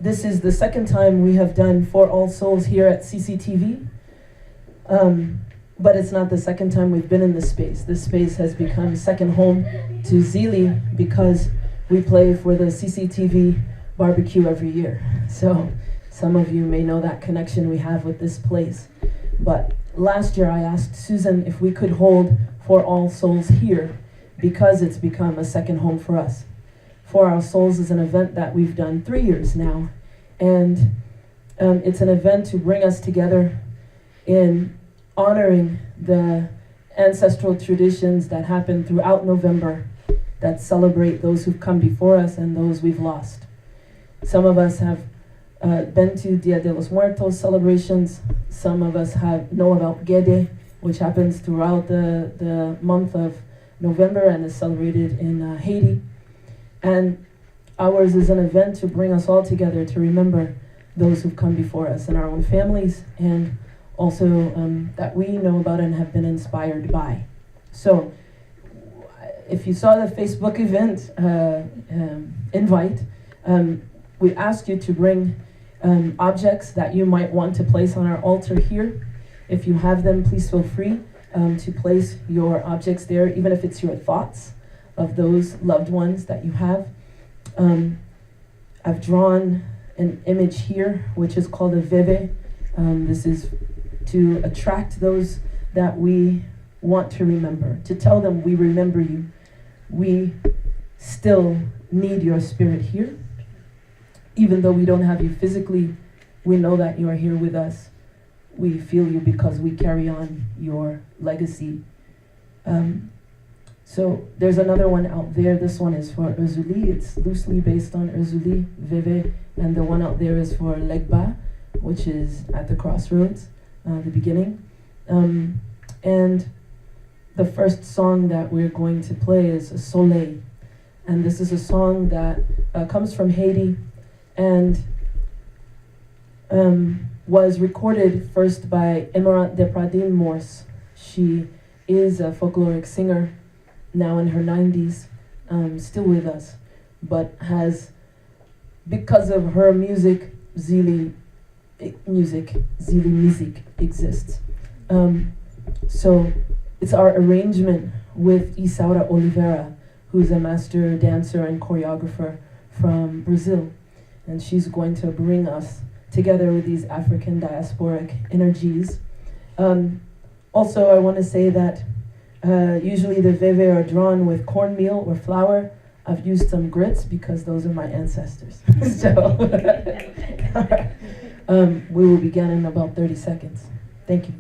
This is the second time we have done For All Souls here at CCTV. But it's not the second time we've been in this space. This space has become second home to Zili because we play for the CCTV barbecue every year. So some of you may know that connection we have with this place. But last year I asked Susan if we could hold For All Souls here because it's become a second home for us. For Our Souls is an event that we've done 3 years now, and it's an event to bring us together in honoring the ancestral traditions that happen throughout November that celebrate those who've come before us and those we've lost. Some of us have been to Dia de los Muertos celebrations. Some of us know about Gede, which happens throughout the month of November and is celebrated in Haiti. And ours is an event to bring us all together to remember those who've come before us in our own families, and also that we know about and have been inspired by. So if you saw the Facebook event invite, we asked you to bring objects that you might want to place on our altar here. If you have them, please feel free to place your objects there, even if it's your thoughts of those loved ones that you have. I've drawn an image here, which is called a veve. This is to attract those that we want to remember, to tell them we remember you. We still need your spirit here. Even though we don't have you physically, we know that you are here with us. We feel you because we carry on your legacy. So there's another one out there. This one is for Zili. It's loosely based on Zili, Veve, and the one out there is for Legba, which is at the crossroads, the beginning. And the first song that we're going to play is Soleil. And this is a song that comes from Haiti and was recorded first by Emerald de Pradine Morse. She is a folkloric singer, now in her 90s, still with us, but has, because of her music, Zili Misik exists. So it's our arrangement with Isaura Oliveira, who's a master dancer and choreographer from Brazil. And she's going to bring us together with these African diasporic energies. Also, I want to say that usually the veve are drawn with cornmeal or flour. I've used some grits because those are my ancestors. So we will begin in about 30 seconds. Thank you.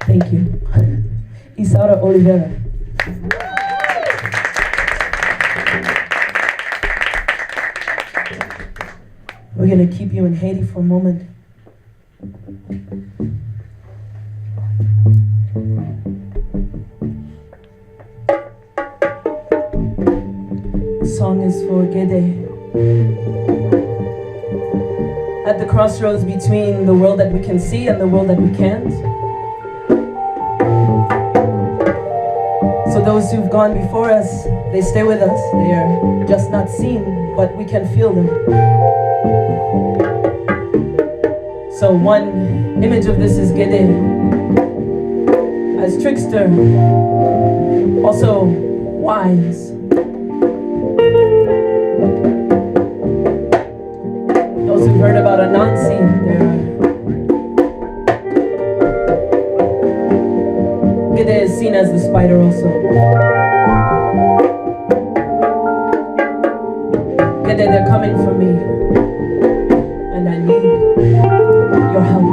Thank you. Isaura Oliveira. We're going to keep you in Haiti for a moment. The song is for Gede. at the crossroads between the world that we can see and the world that we can't. So those who've gone before us, they stay with us. They are just not seen, but we can feel them. So one image of this is Gede as trickster, also wise. Those who've heard about Anansi, Gede is seen as the spider also. Gede, they're coming for me, and I need your help.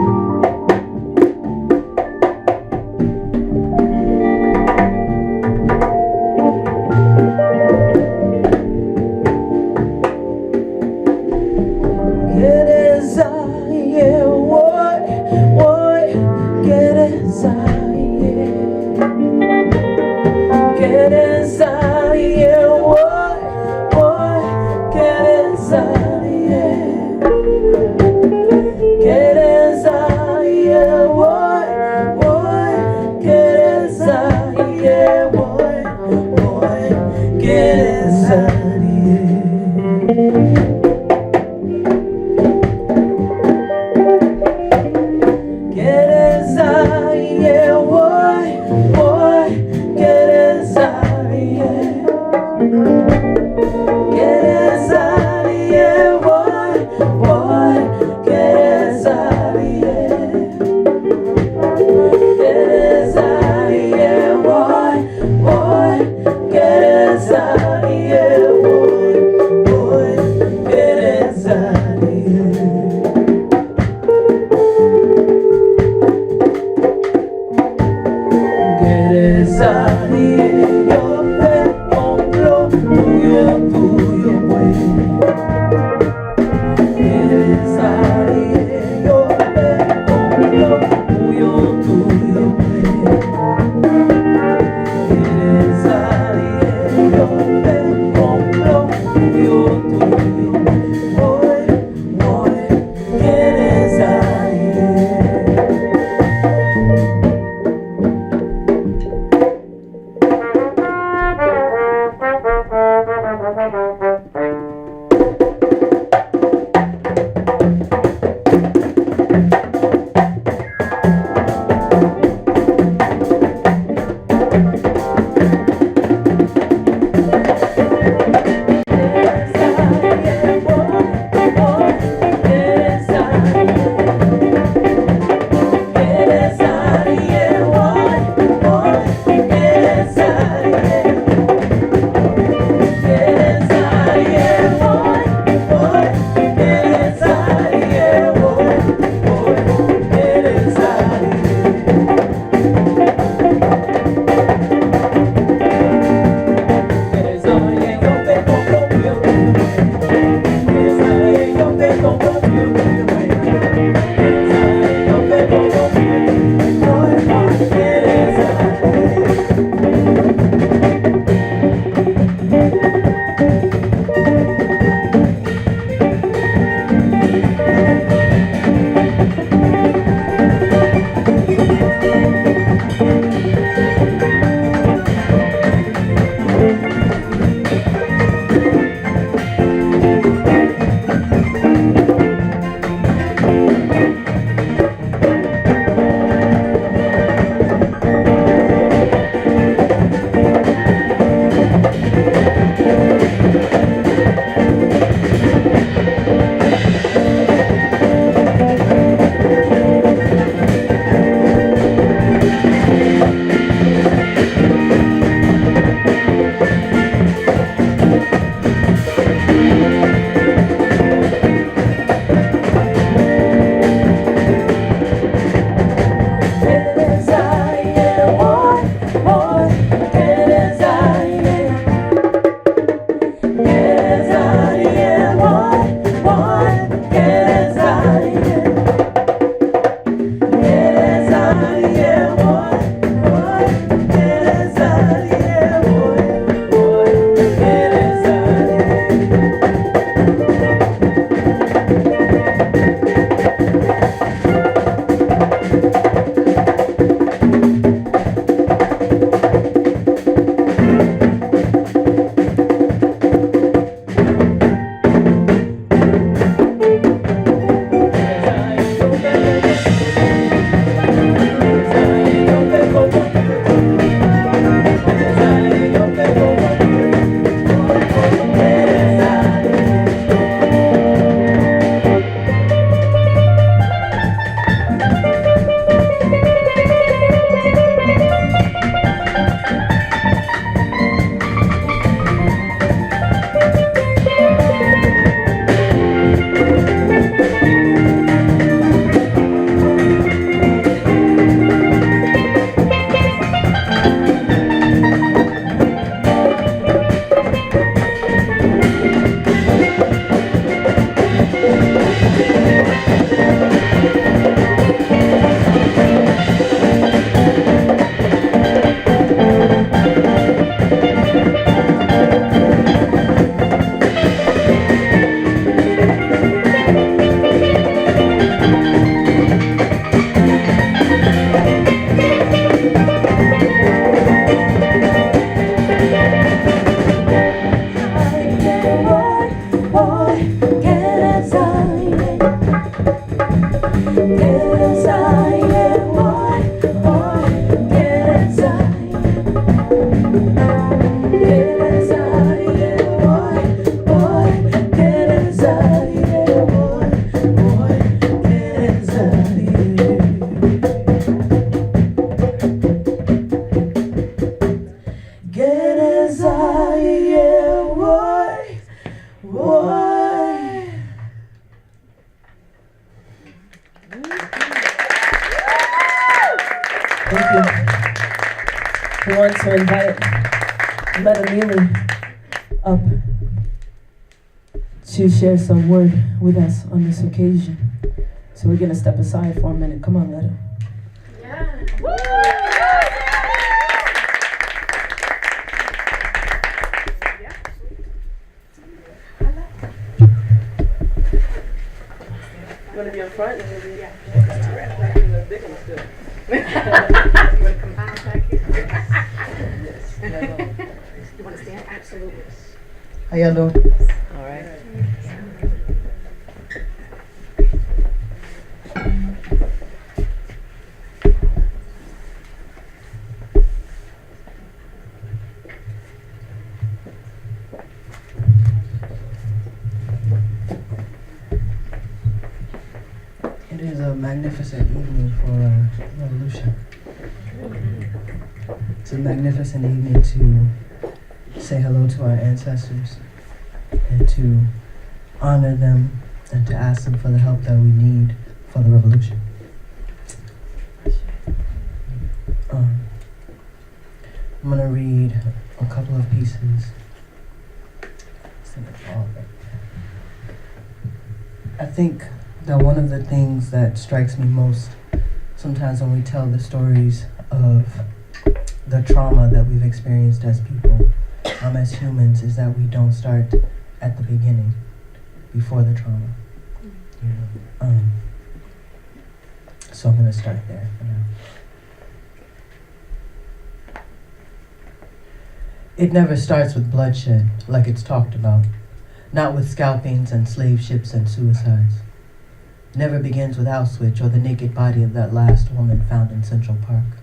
Thank you. We want to invite Letta Neely up to share some word with us on this occasion. So we're going to step aside for a minute. Come on, Letta. Yeah. You want to be up front? You want to compile back here? You want to stand? Absolutely. How y'all doing? All right. It is a magnificent evening for revolution. It's a magnificent evening to say hello to our ancestors and to honor them and to ask them for the help that we need for the revolution. I'm going to read a couple of pieces. I think that one of the things that strikes me most sometimes when we tell the stories of the trauma that we've experienced as people, as humans, is that we don't start at the beginning, before the trauma. You know? So I'm going to start there for now. It never starts with bloodshed, like it's talked about. Not with scalpings and slave ships and suicides. Never begins with Auschwitz or the naked body of that last woman found in Central Park.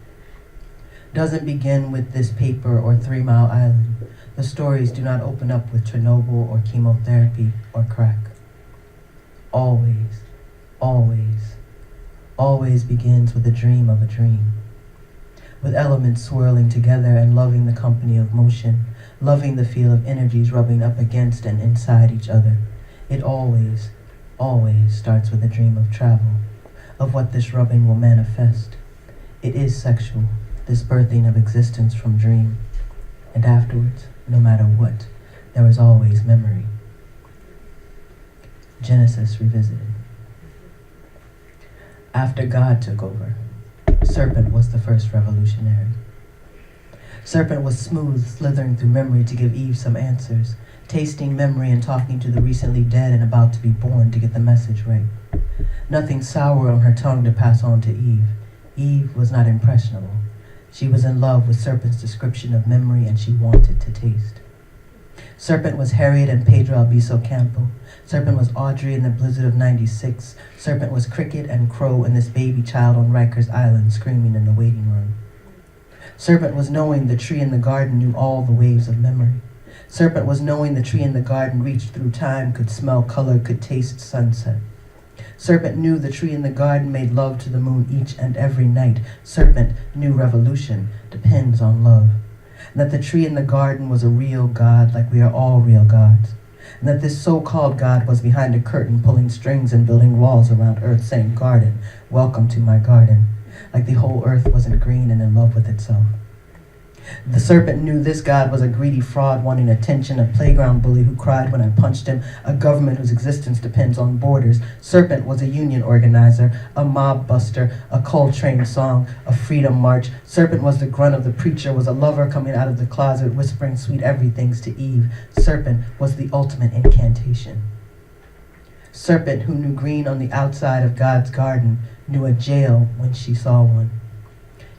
Doesn't begin with this paper or 3 Mile Island. The stories do not open up with Chernobyl or chemotherapy or crack. Always, always, always begins with a dream of a dream. With elements swirling together and loving the company of motion, loving the feel of energies rubbing up against and inside each other. It always, always starts with a dream of travel, of what this rubbing will manifest. It is sexual, this birthing of existence from dream. And afterwards, no matter what, there is always memory. Genesis Revisited. After God took over, Serpent was the first revolutionary. Serpent was smooth, slithering through memory to give Eve some answers, tasting memory and talking to the recently dead and about to be born to get the message right. Nothing sour on her tongue to pass on to Eve. Eve was not impressionable. She was in love with Serpent's description of memory and she wanted to taste. Serpent was Harriet and Pedro Albizu Campo. Serpent was Audrey in the blizzard of '96. Serpent was Cricket and Crow and this baby child on Rikers Island screaming in the waiting room. Serpent was knowing the tree in the garden knew all the waves of memory. Serpent was knowing the tree in the garden reached through time, could smell color, could taste sunset. Serpent knew the tree in the garden made love to the moon each and every night. Serpent knew revolution depends on love. And that the tree in the garden was a real God like we are all real gods. And that this so-called God was behind a curtain pulling strings and building walls around earth saying, "Garden, welcome to my garden." Like the whole earth wasn't green and in love with itself. The serpent knew this God was a greedy fraud wanting attention, a playground bully who cried when I punched him, a government whose existence depends on borders. Serpent was a union organizer, a mob buster, a Coltrane song, a freedom march. Serpent was the grunt of the preacher, was a lover coming out of the closet whispering sweet everythings to Eve. Serpent was the ultimate incantation. Serpent, who knew green on the outside of God's garden, knew a jail when she saw one.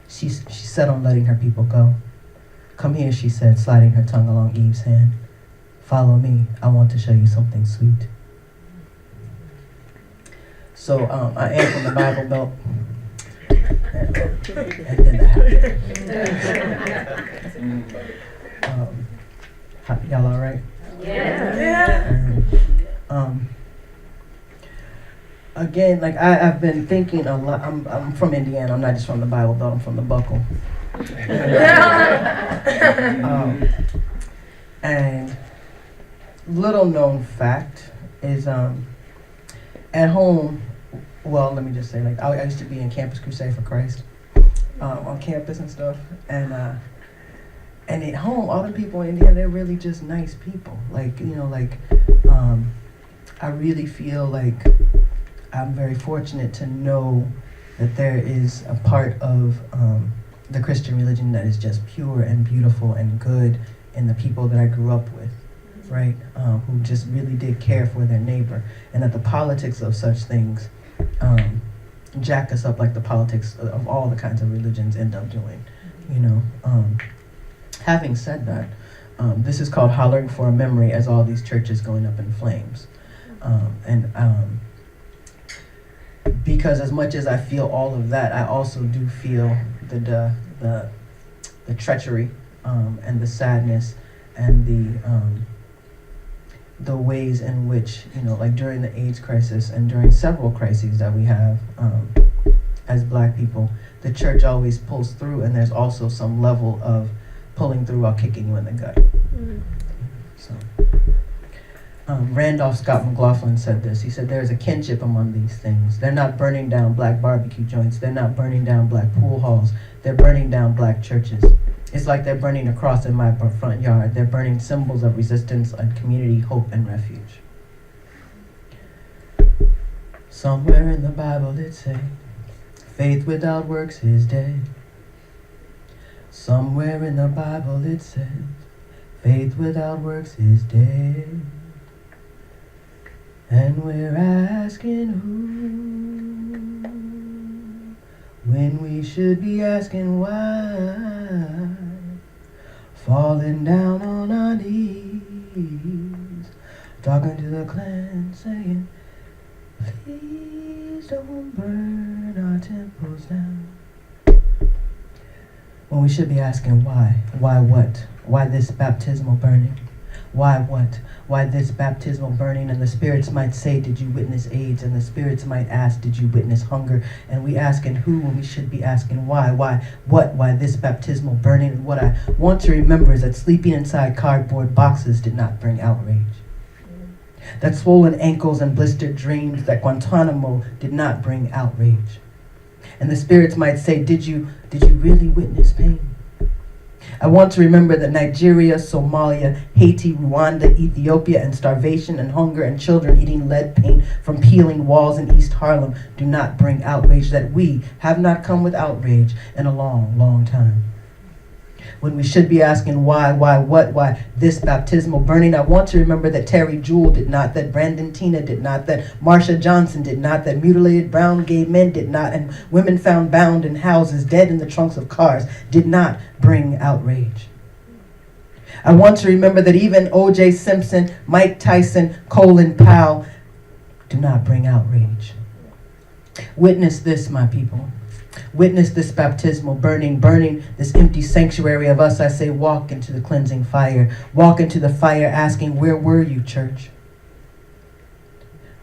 She set on letting her people go. "Come here," she said, sliding her tongue along Eve's hand. "Follow me. I want to show you something sweet." So I am from the Bible Belt. And then that happened. Y'all all right? Yeah. Again, like I've been thinking a lot. I'm from Indiana. I'm not just from the Bible Belt. I'm from the Buckle. And little known fact is at home well, let me just say, like, I used to be in Campus Crusade for Christ, on campus and stuff, and at home, all the people in India, they're really just nice people. Like, I really feel like I'm very fortunate to know that there is a part of the Christian religion that is just pure and beautiful and good in the people that I grew up with, right? Who just really did care for their neighbor, and that the politics of such things jack us up like the politics of all the kinds of religions end up doing, Having said that, this is called Hollering for a Memory as all these churches going up in flames. Because as much as I feel all of that, I also do feel the treachery and the sadness and the ways in which, like during the AIDS crisis and during several crises that we have as Black people, the church always pulls through, and there's also some level of pulling through while kicking you in the gut. So, Randolph Scott McLaughlin said this. He said, "There is a kinship among these things. They're not burning down Black barbecue joints. They're not burning down Black pool halls. They're burning down Black churches. It's like they're burning a cross in my front yard. They're burning symbols of resistance and community, hope, and refuge." Somewhere in the Bible it says, faith without works is dead. Somewhere in the Bible it says, faith without works is dead. And we're asking who, when we should be asking why. Falling down on our knees, talking to the clan, saying, please don't burn our temples down. When we should be asking why. Why what? Why this baptismal burning? Why what? Why this baptismal burning? And the spirits might say, did you witness AIDS? And the spirits might ask, did you witness hunger? And we asking who when we should be asking why? Why what? Why this baptismal burning? And what I want to remember is that sleeping inside cardboard boxes did not bring outrage. That swollen ankles and blistered dreams, that Guantanamo did not bring outrage. And the spirits might say, did you really witness pain? I want to remember that Nigeria, Somalia, Haiti, Rwanda, Ethiopia, and starvation and hunger and children eating lead paint from peeling walls in East Harlem do not bring outrage, that we have not come with outrage in a long, long time. When we should be asking why, what, why this baptismal burning, I want to remember that Terry Jewell did not, that Brandon Tina did not, that Marsha Johnson did not, that mutilated brown gay men did not, and women found bound in houses, dead in the trunks of cars, did not bring outrage. I want to remember that even O.J. Simpson, Mike Tyson, Colin Powell do not bring outrage. Witness this, my people. Witness this baptismal burning this empty sanctuary of us. I say, walk into the cleansing fire. Walk into the fire asking, where were you, church?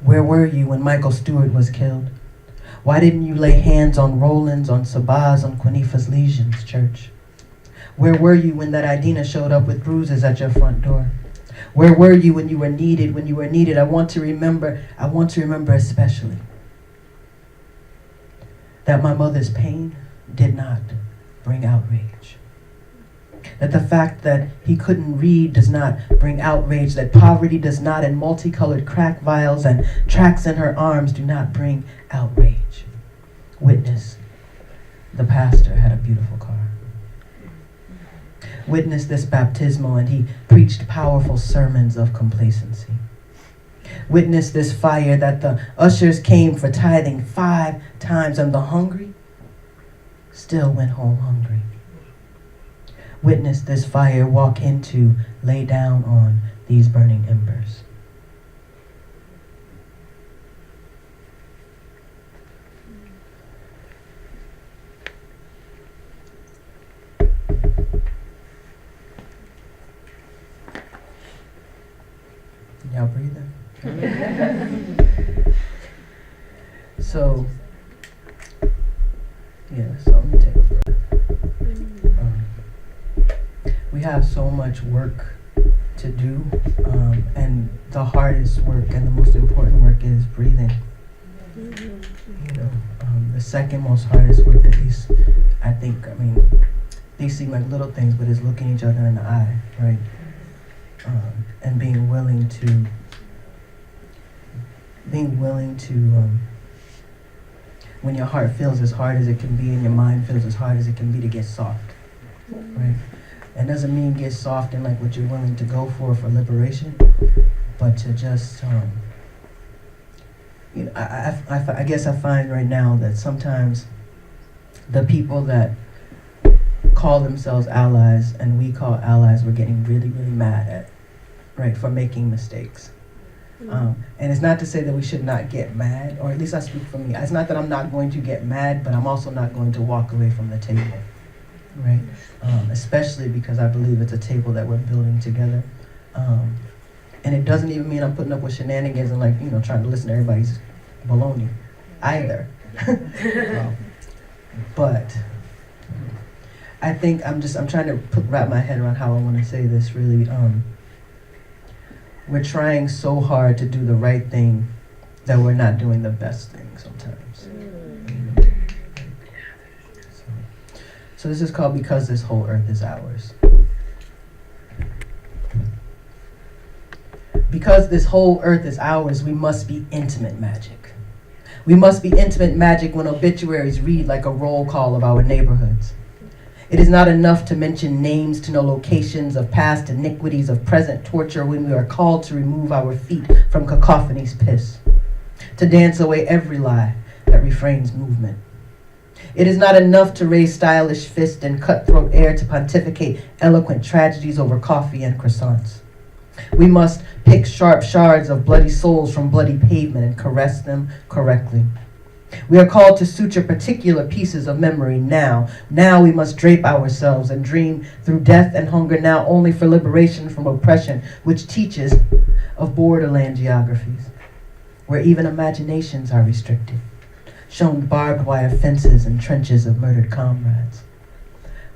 Where were you when Michael Stewart was killed? Why didn't you lay hands on Roland's, on Sabah's, on Quanifa's lesions, church? Where were you when that Idina showed up with bruises at your front door? Where were you when you were needed? I want to remember especially that my mother's pain did not bring outrage. That the fact that he couldn't read does not bring outrage. That poverty does not, and multicolored crack vials and tracks in her arms do not bring outrage. Witness, the pastor had a beautiful car. Witness this baptismal, and he preached powerful sermons of complacency. Witness this fire that the ushers came for tithing 5 times, and the hungry still went home hungry. Witness this fire, walk into, lay down on these burning embers. Y'all breathing? So let me take a breath. We have so much work to do, and the hardest work and the most important work is breathing. The second most hardest work, at least these seem like little things, but is looking each other in the eye, right? And being willing to when your heart feels as hard as it can be and your mind feels as hard as it can be, to get soft, right? It doesn't mean get soft in like what you're willing to go for liberation, but to just, I guess I find right now that sometimes the people that call themselves allies and we call allies, we're getting really, really mad at, right, for making mistakes. And it's not to say that we should not get mad, or at least I speak for me. It's not that I'm not going to get mad, but I'm also not going to walk away from the table, right? Especially because I believe it's a table that we're building together. And it doesn't even mean I'm putting up with shenanigans and trying to listen to everybody's baloney either. But I think I'm trying to wrap my head around how I want to say this really. We're trying so hard to do the right thing that we're not doing the best thing sometimes. So this is called Because This Whole Earth Is Ours. Because this whole earth is ours, we must be intimate magic. We must be intimate magic when obituaries read like a roll call of our neighborhoods. It is not enough to mention names, to know locations of past iniquities, of present torture, when we are called to remove our feet from cacophony's piss, to dance away every lie that refrains movement. It is not enough to raise stylish fist and cutthroat air to pontificate eloquent tragedies over coffee and croissants. We must pick sharp shards of bloody souls from bloody pavement and caress them correctly. We are called to suture particular pieces of memory now. Now we must drape ourselves and dream through death and hunger now only for liberation from oppression, which teaches of borderland geographies, where even imaginations are restricted, shown barbed wire fences and trenches of murdered comrades.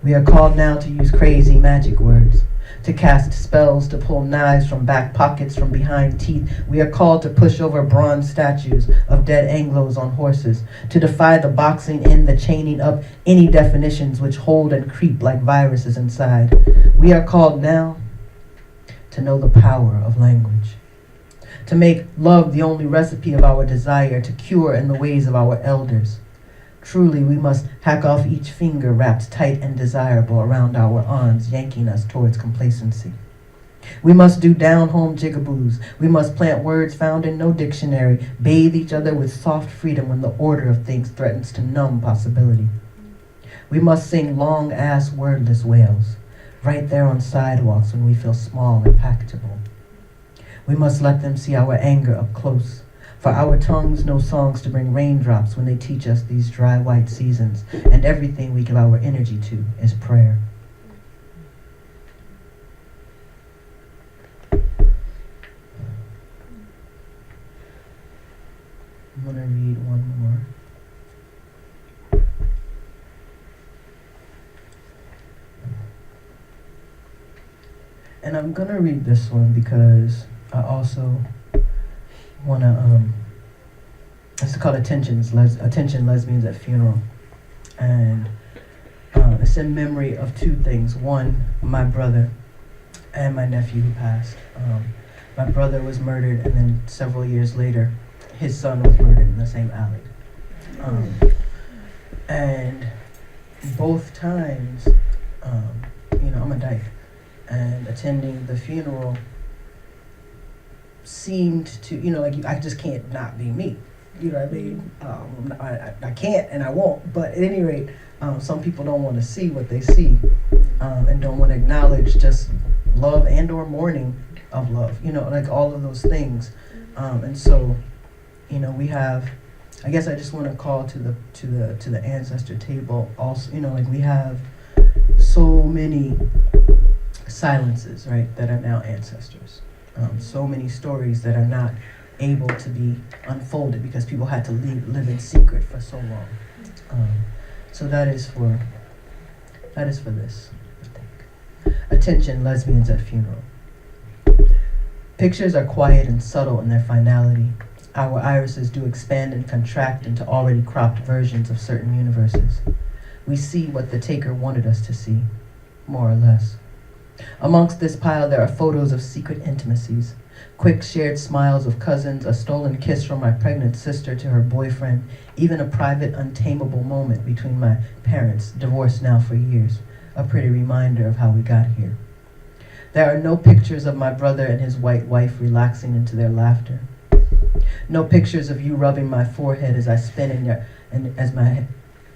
We are called now to use crazy magic words, to cast spells, to pull knives from back pockets, from behind teeth. We are called to push over bronze statues of dead Anglos on horses, to defy the boxing in, the chaining up, any definitions which hold and creep like viruses inside. We are called now to know the power of language, to make love the only recipe of our desire, to cure in the ways of our elders. Truly, we must hack off each finger wrapped tight and desirable around our arms, yanking us towards complacency. We must do down-home jigaboos. We must plant words found in no dictionary, bathe each other with soft freedom when the order of things threatens to numb possibility. We must sing long-ass wordless wails, right there on sidewalks when we feel small and pactable. We must let them see our anger up close. For our tongues know songs to bring raindrops when they teach us these dry white seasons, and everything we give our energy to is prayer. I'm going to read one more. And I'm going to read this one because I also want to, it's called Attention Lesbians at Funeral. And it's in memory of two things. One, my brother and my nephew who passed. My brother was murdered, and then several years later, his son was murdered in the same alley. And both times, I'm a dyke, and attending the funeral seemed to, I just can't not be me. You know what I mean? I can't and I won't. But at any rate, some people don't want to see what they see, and don't want to acknowledge just love and or mourning of love. Like all of those things. And so, we have. I guess I just want to call to the ancestor table. Also, we have so many silences, right, that are now ancestors. So many stories that are not able to be unfolded because people had to live in secret for so long. So that is for this, I think. Attention, lesbians at funeral. Pictures are quiet and subtle in their finality, Our irises do expand and contract into already cropped versions of certain universes. We see what the taker wanted us to see, more or less. Amongst this pile there are photos of secret intimacies, quick shared smiles of cousins, a stolen kiss from my pregnant sister to her boyfriend, even a private, untamable moment between my parents, divorced now for years, a pretty reminder of how we got here. There are no pictures of my brother and his white wife relaxing into their laughter. No pictures of you rubbing my forehead as I spin in your, and as my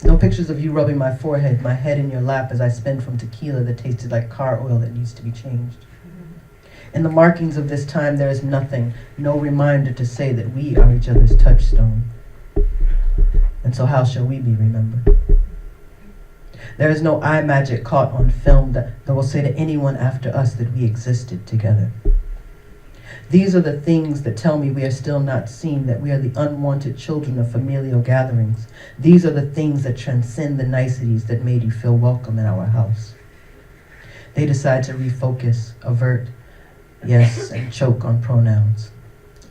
No pictures of you rubbing my forehead, my head in your lap as I spin from tequila that tasted like car oil that needs to be changed. In the markings of this time, there is nothing, no reminder to say that we are each other's touchstone. And so how shall we be remembered? There is no eye magic caught on film that will say to anyone after us that we existed together. These are the things that tell me we are still not seen, that we are the unwanted children of familial gatherings. These are the things that transcend the niceties that made you feel welcome in our house. They decide to refocus, avert, yes, and choke on pronouns.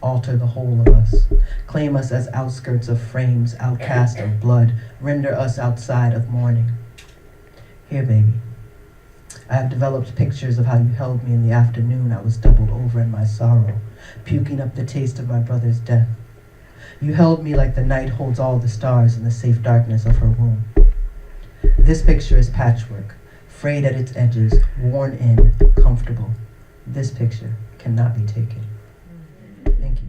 Alter the whole of us. Claim us as outskirts of frames, outcast of blood. Render us outside of mourning. Here, baby. I have developed pictures of how you held me in the afternoon I was doubled over in my sorrow, puking up the taste of my brother's death. You held me like the night holds all the stars in the safe darkness of her womb. This picture is patchwork, frayed at its edges, worn in, comfortable. This picture cannot be taken. Thank you.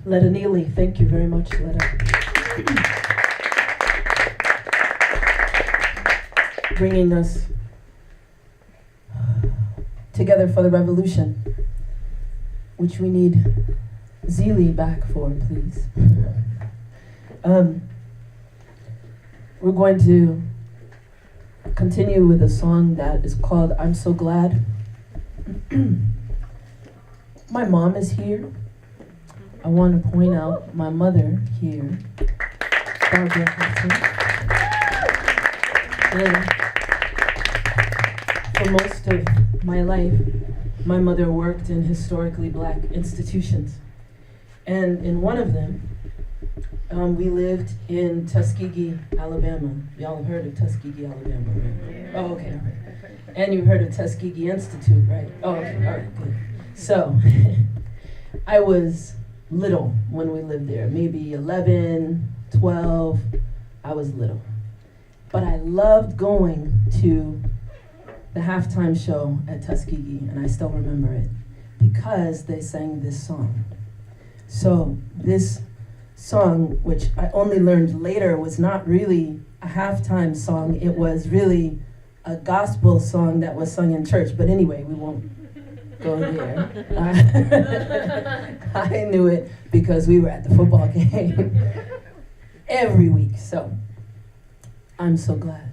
Letta Neely, thank you very much, Letta. Bringing us together for the revolution, which we need Zili back for, please. We're going to continue with a song that is called I'm So Glad. My mom is here. I want to point out my mother here, Barbara Hudson. And for most of my life, my mother worked in historically black institutions. And in one of them, we lived in Tuskegee, Alabama. Y'all have heard of Tuskegee, Alabama, right? Oh, okay, all right. And you've heard of Tuskegee Institute, right? Oh, okay, all right, good. So, I was little when we lived there, maybe 11, 12, I was little. But I loved going to the halftime show at Tuskegee, and I still remember it, because they sang this song. So this song, which I only learned later was not really a halftime song, it was really a gospel song that was sung in church. But anyway, we won't go there. I knew it because we were at the football game every week. So I'm so glad.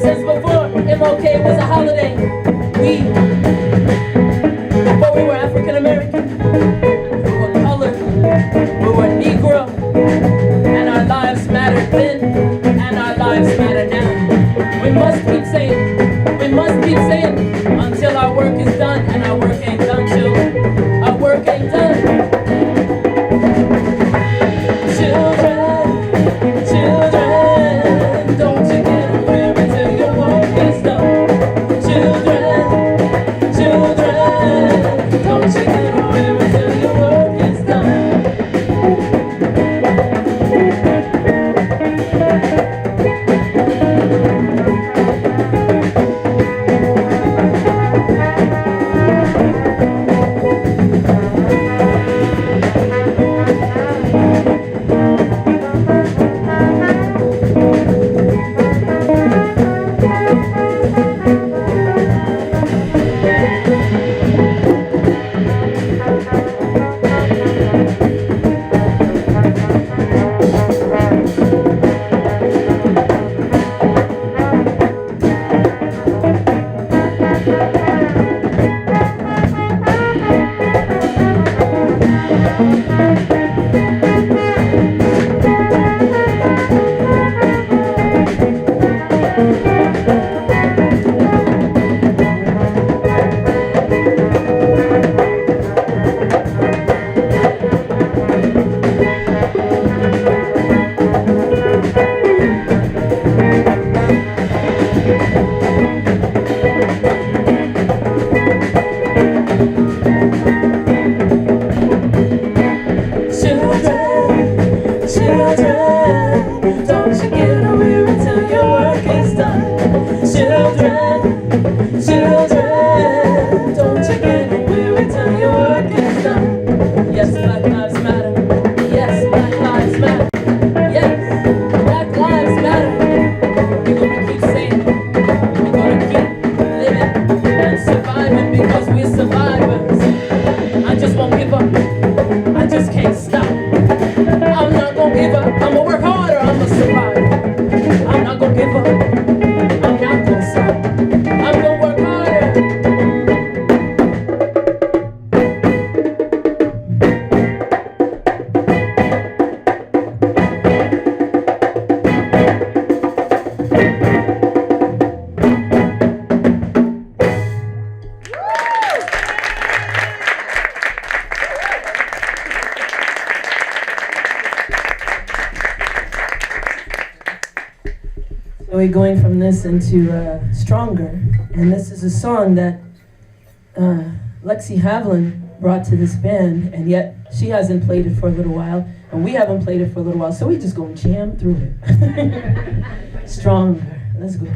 Since before MLK was a holiday, before we were African American, we were colored, we were Negro, and our lives mattered then, and our lives matter now. We must keep saying, until our work is done, and our work ain't done, children. Our work ain't done. Children, don't you get weary until your work is done. Children, don't you get weary until your work is done. We're going from this into Stronger, and this is a song that Lexi Havlin brought to this band, and yet she hasn't played it for a little while, and we haven't played it for a little while, so we just gonna jam through it. Stronger, let's go.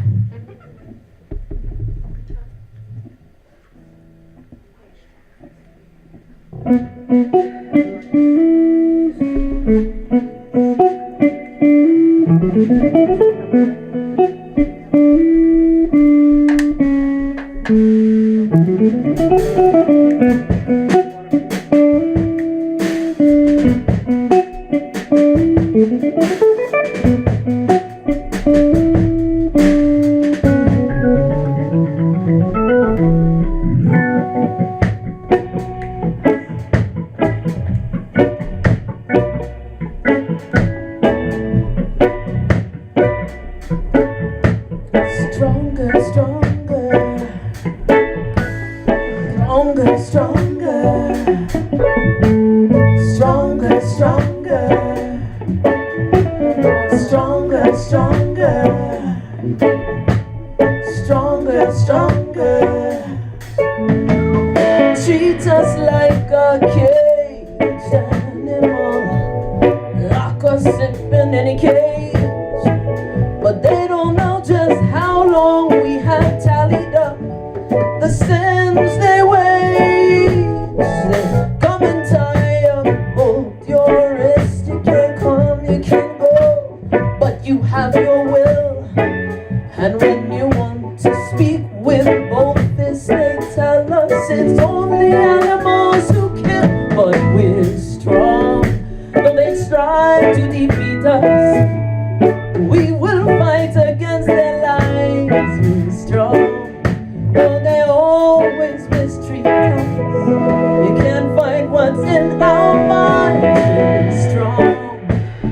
Strive to defeat us. We will fight against their lies. always be strong. Though they always mistreat us, you can't fight what's in our minds. Be strong.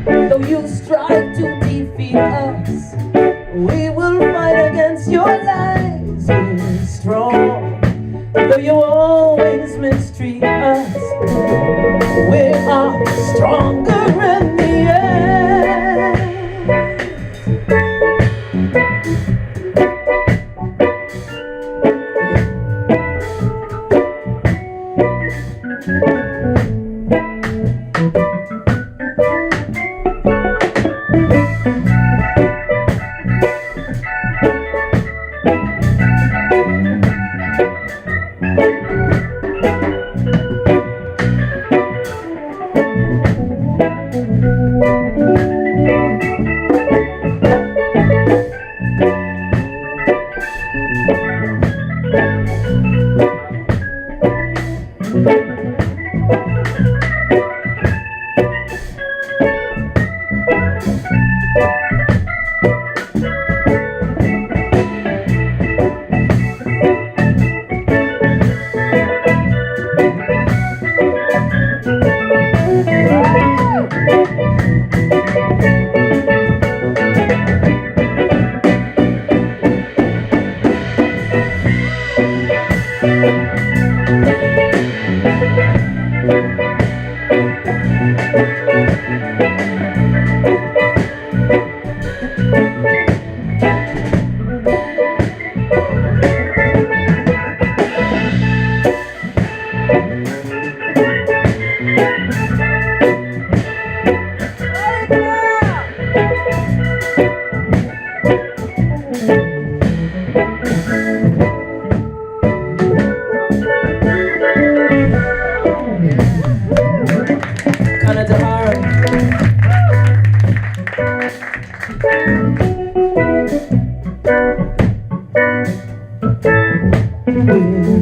Though you strive to defeat us, we will fight against your lies. Be strong. Though you always mistreat us, we are stronger in the end.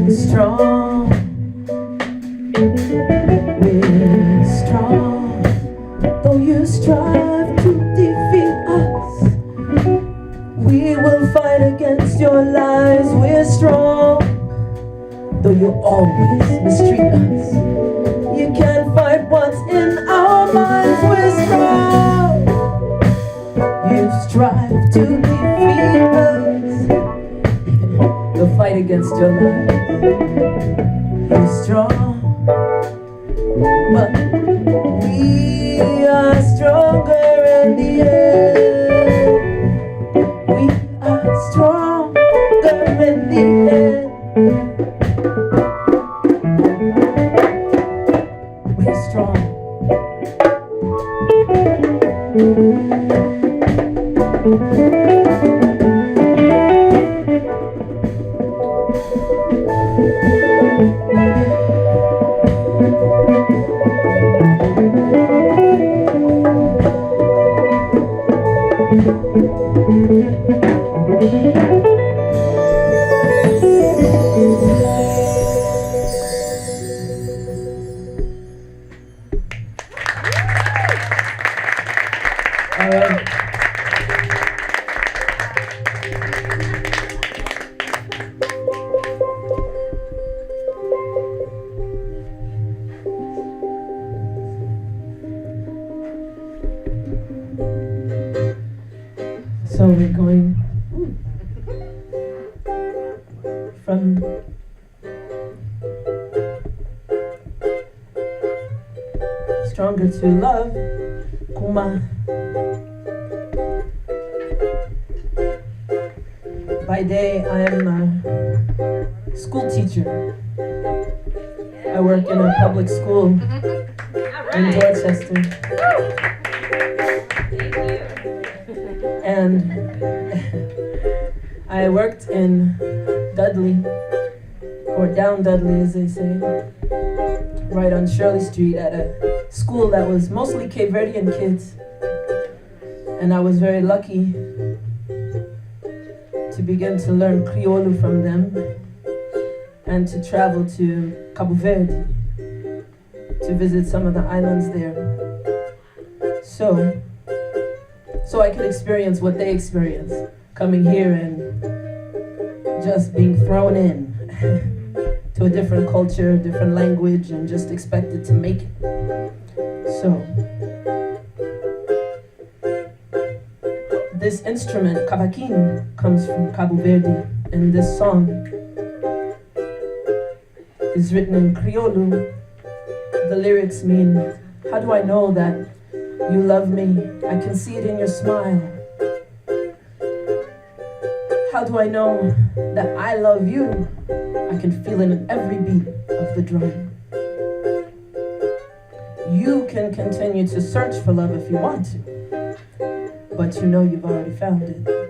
We're strong. We're strong. Though you strive to defeat us, we will fight against your lies. We're strong. Though you always mistreat us, you can't fight what's in our minds. We're strong. You strive to defeat us, you'll fight against your lies. You're strong, but we are stronger in the end. We are stronger in the end. We're strong. All right. So we're going from stronger to love, Kuma. By day, I am a school teacher. I work in a public school in Dorchester. And I worked in Dudley, or down Dudley as they say, right on Shirley Street at a school that was mostly Cape Verdean kids. And I was very lucky to begin to learn Criollo from them and to travel to Cabo Verde to visit some of the islands there. So I could experience what they experience. coming here and just being thrown in to a different culture, different language, and just expected to make it. So, this instrument, cavaquinho, comes from Cabo Verde, and this song is written in Criollo. The lyrics mean, how do I know that you love me? I can see it in your smile. How do I know that I love you? I can feel it in every beat of the drum. You can continue to search for love if you want to, but you know you've already found it.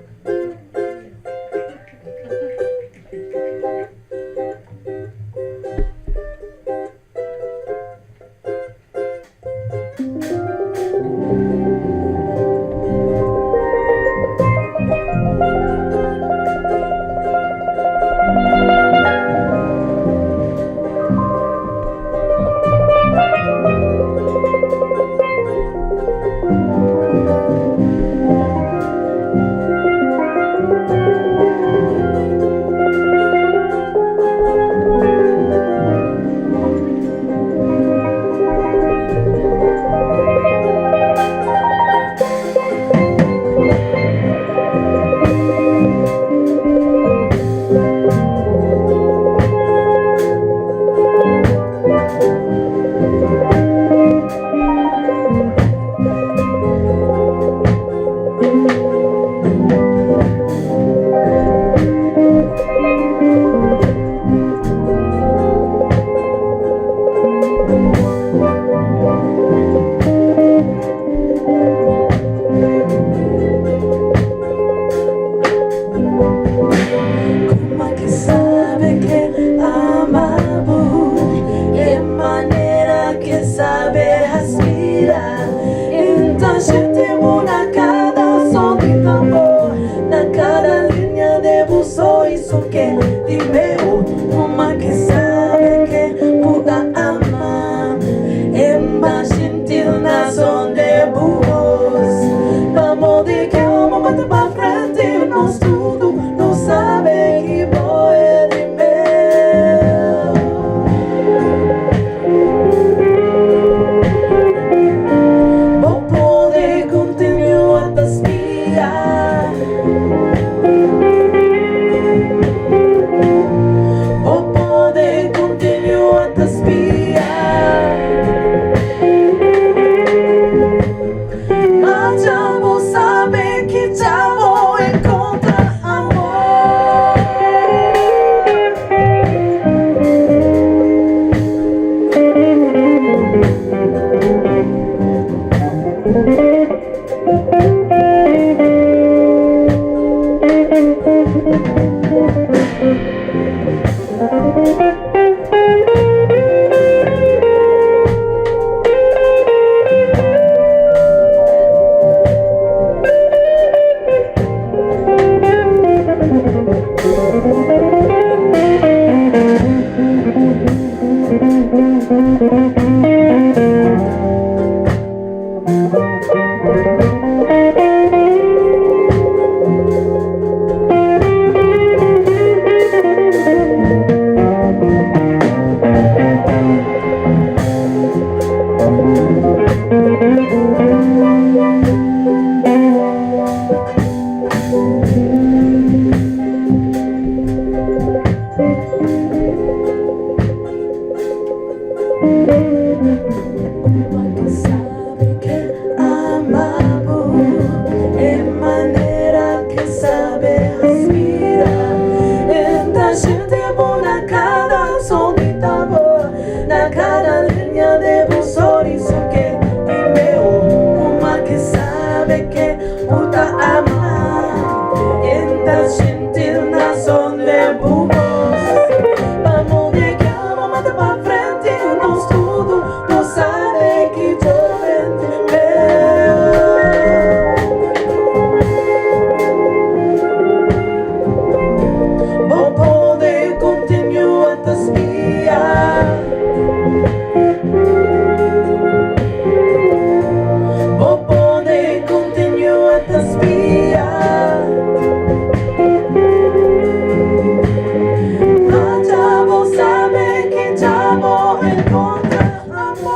Matabo sabe que llamo en contra amor.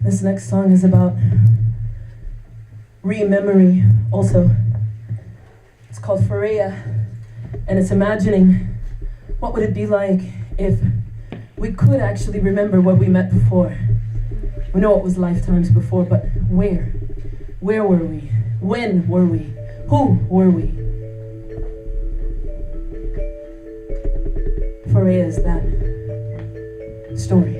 This next song is about re-memory also. It's called Faria, and it's imagining what would it be like if we could actually remember where we met before. We know it was lifetimes before, but where? Where were we? When were we? Who were we? Faria is that story.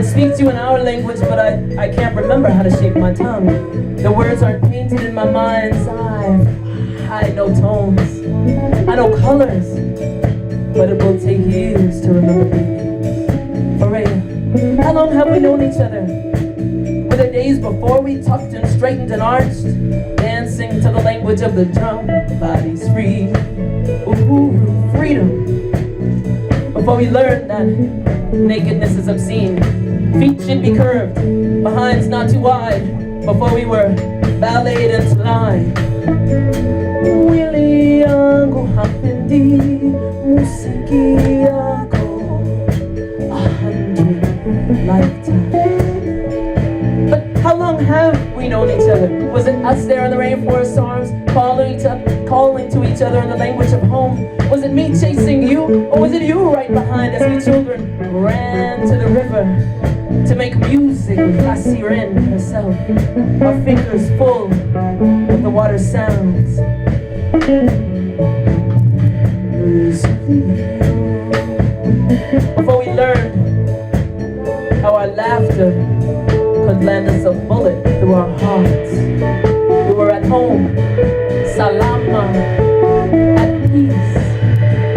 would speak to you in our language, but I can't remember how to shape my tongue. The words aren't painted in my mind's eye. I know tones, I know colors, but it will take years to remember names. Araya, how long have we known each other? Were there days before we tucked and straightened and arched, dancing to the language of the drum, bodies free, ooh, freedom. Before we learned that nakedness is obscene, feet should be curved, behinds not too wide. Before we were ballet and line. Willie yangu hapendi musiki yako 100 lifetimes. But how long have we known each other? Was it us there in the rainforest arms, calling to each other in the language of home? Was it me chasing you, or was it you right behind as we children ran to the river to make music with La Sirene herself, our fingers full of the water sounds? Before we learned how our laughter could land us a bullet through our hearts, we were at home, salama, at peace.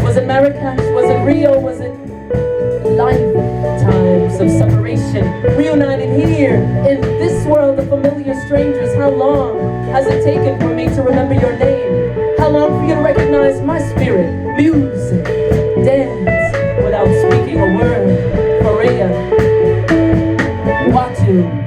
Was it Marrakesh? Was it Rio? Was it lifetimes of separation, reunited here in this world of familiar strangers? How long has it taken for me to remember your name? How long for you to recognize my spirit? Music, dance, without speaking a word. Korea, Watu.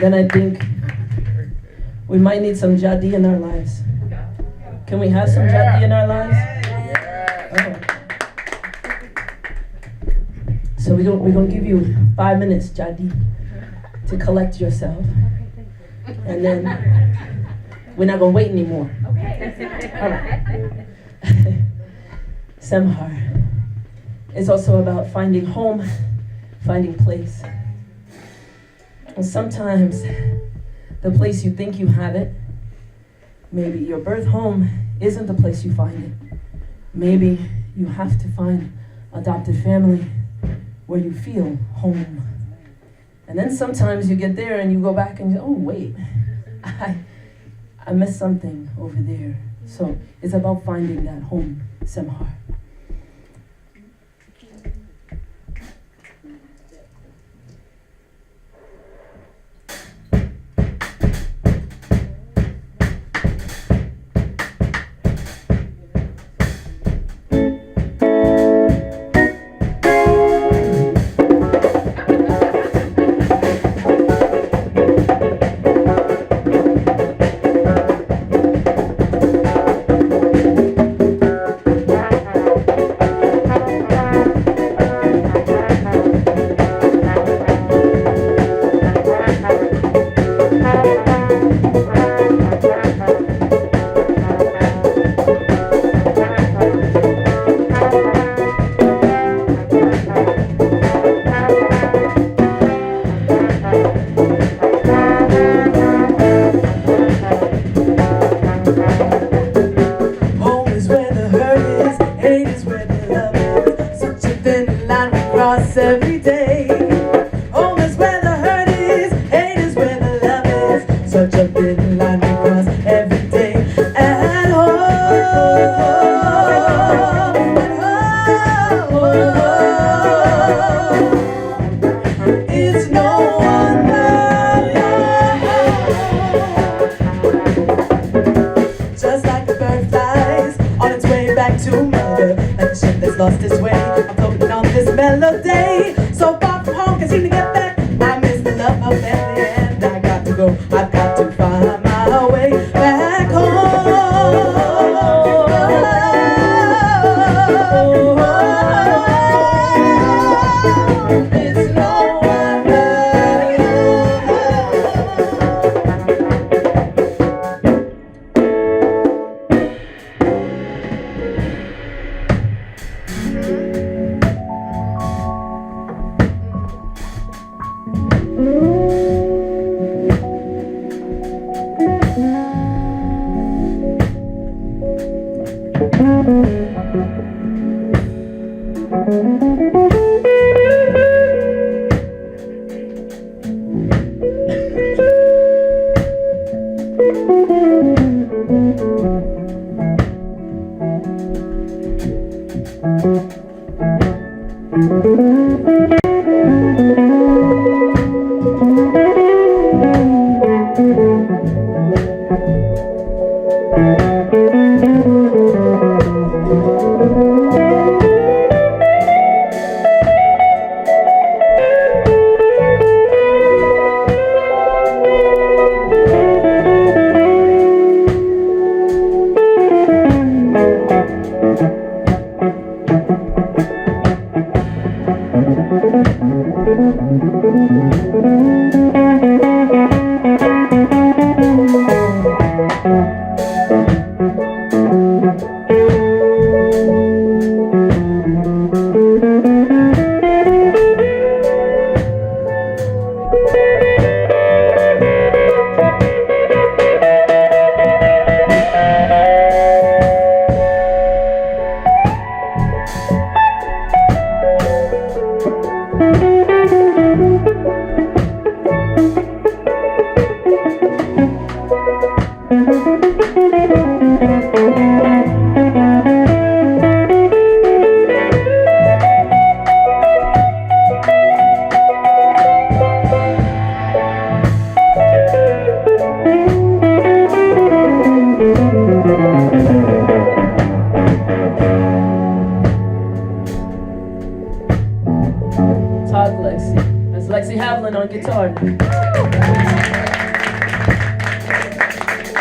then I think we might need some jadi in our lives. Can we have some jadi in our lives? Okay. So we're gonna give you 5 minutes, jadi, to collect yourself. And then we're not gonna wait anymore. All right. Samhar is also about finding home, finding place. And sometimes the place you think you have it, maybe your birth home isn't the place you find it. Maybe you have to find adopted family where you feel home. And then sometimes you get there and you go back and you, oh wait, I missed something over there. So it's about finding that home, Samhar. Every day, home is where the hurt is, hate is where the love is. Such a thin line we cross every day. At home, it's no wonder. Just like the bird flies on its way back to mother, like the ship that's lost its way. I'm floating on this melody, so far from home, can't seem to get back. I miss the love of family, and I got to go. I've got to find my way back home. It's no wonder. Talk Lexi. That's Lexi Havlin on guitar.